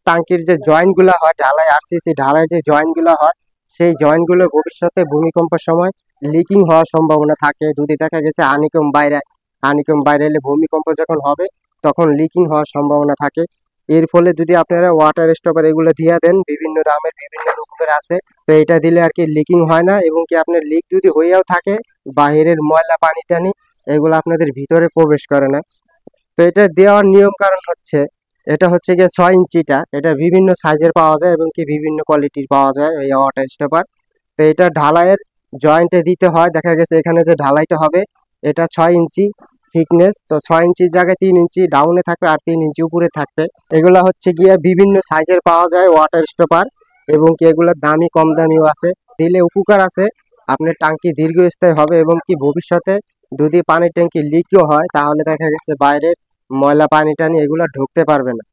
টাঙ্কির যে জয়েন্ট গুলো হয়, ঢালাই আরসিসি ঢালাই যে জয়েন্ট গুলো হয়, সেই জয়েন্ট গুলো ভবিষ্যতে ভূমিকম্পের সময় লিকিং হওয়ার সম্ভাবনা থাকে। যদি দেখা গেছে হানিকম বাইরে এলে ভূমিকম্প যখন হবে তখন লিকিং হওয়ার সম্ভাবনা থাকে। এর ফলে যদি আপনারা ওয়াটার স্টপার এগুলো দিয়ে দেন, বিভিন্ন দামের বিভিন্ন রকমের আছে, তো এটা দিলে আর কি লিকিং হয় না, এবং কি আপনার লিক যদি হইয়াও থাকে, বাহিরের ময়লা পানি টানি এগুলো আপনাদের ভিতরে প্রবেশ করে না। তো এটা দেওয়ার নিয়ম কারণ হচ্ছে, এটা হচ্ছে গিয়ে 6 ইঞ্চিটা, এটা বিভিন্ন সাইজের পাওয়া যায় এবং কি বিভিন্ন কোয়ালিটির পাওয়া যায় এই ওয়াটার স্টপার। তো এটা ঢালাইয়ের জয়েন্টে দিতে হয়। দেখা গেছে এখানে যে ঢালাইটা হবে এটা 6 ইঞ্চি থিকনেস, তো 6 ইঞ্চির জায়গায় 3 ইঞ্চি ডাউনে থাকবে আর 3 ইঞ্চি উপরে থাকবে। এগুলা হচ্ছে গিয়ে বিভিন্ন সাইজের পাওয়া যায় ওয়াটার স্টপার, এবং কি এগুলোর দামি কম দামিও আছে। দিলে উপকার আছে, আপনার টাঙ্কি দীর্ঘস্থায়ী হবে, এবং কি ভবিষ্যতে যদি পানির ট্যাঙ্কি লিকও হয় তাহলে দেখা গেছে বাইরের ময়লা পানি টানি এগুলো ঢুকতে পারবে না।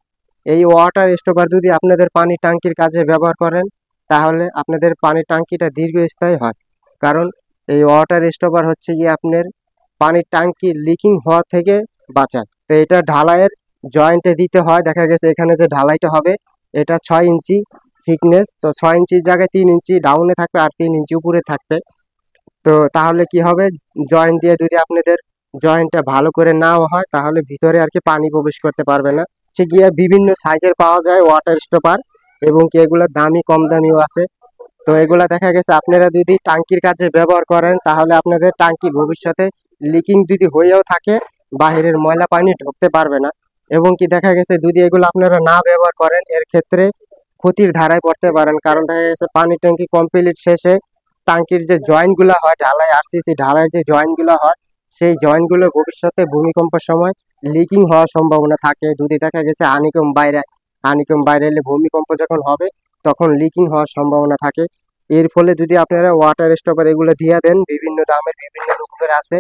এই ওয়াটার স্টপার যদি আপনাদের পানি টাঙ্কির কাজে ব্যবহার করেন তাহলে আপনাদের পানির টাঙ্কিটা দীর্ঘস্থায়ী হয়। কারণ এই ওয়াটার স্টপার হচ্ছে গিয়ে আপনার পানির টাঙ্কি লিকিং হওয়া থেকে বাঁচায়। তো এটা ঢালাইয়ের জয়েন্টে দিতে হয়। দেখা গেছে এখানে যে ঢালাইটা হবে এটা 6 ইঞ্চি থিকনেস, তো 6 ইঞ্চির জায়গায় 3 ইঞ্চি ডাউনে থাকবে আর 3 ইঞ্চি উপরে থাকবে। তো তাহলে কি হবে, জয়েন্ট দিয়ে যদি আপনাদের জয়েন্টটা ভালো করে নাও হয় তাহলে ভিতরে আর কি পানি প্রবেশ করতে পারবে না। হচ্ছে গিয়ে বিভিন্ন সাইজের পাওয়া যায় ওয়াটার স্টপার, এবং কি এগুলো দামি কম দামিও আছে। তো এগুলা দেখা গেছে আপনারা যদি টাঙ্কির কাজে ব্যবহার করেন তাহলে আপনাদের টাঙ্কি ভবিষ্যতে লিকিং যদি হয়েও থাকে বাহিরের ময়লা পানি ঢুকতে পারবে না। এবং কি দেখা গেছে যদি এগুলো আপনারা না ব্যবহার করেন এর ক্ষেত্রে ক্ষতির ধারায় পড়তে পারেন। কারণ দেখা গেছে পানি ট্যাঙ্কি কমপ্লিট শেষে টাঙ্কির যে জয়েন্ট গুলা হয়, ঢালাই আরসিসি ঢালাই যে জয়েন্ট গুলা হয়, সেই জয়েন্ট গুলো ভবিষ্যতে ভূমিকম্পের সময় লিকিং হওয়ার সম্ভাবনা থাকে। যদি দেখা গেছে হানিকম বাইরে এলে ভূমিকম্প যখন হবে তখন লিকিং হওয়ার সম্ভাবনা থাকে। এর ফলে যদি আপনারা ওয়াটার স্টপার এগুলো দিয়ে দেন, বিভিন্ন দামের বিভিন্ন রকমের আছে,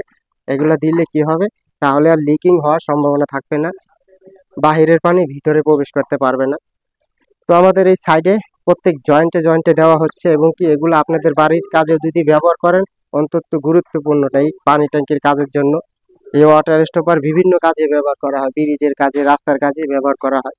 এগুলো দিলে কি হবে, তাহলে আর লিকিং হওয়ার সম্ভাবনা থাকবে না, বাহিরের পানি ভিতরে প্রবেশ করতে পারবে না। তো আমাদের এই সাইডে প্রত্যেক জয়েন্টে জয়েন্টে দেওয়া হচ্ছে, এবং কি এগুলো আপনাদের বাড়ির কাজে যদি ব্যবহার করেন অন্তত গুরুত্বপূর্ণটাই পানি ট্যাঙ্কির কাজের জন্য। এই ওয়াটার স্টপার বিভিন্ন কাজে ব্যবহার করা হয়, ব্রিজের কাজে, রাস্তার কাজে ব্যবহার করা হয়।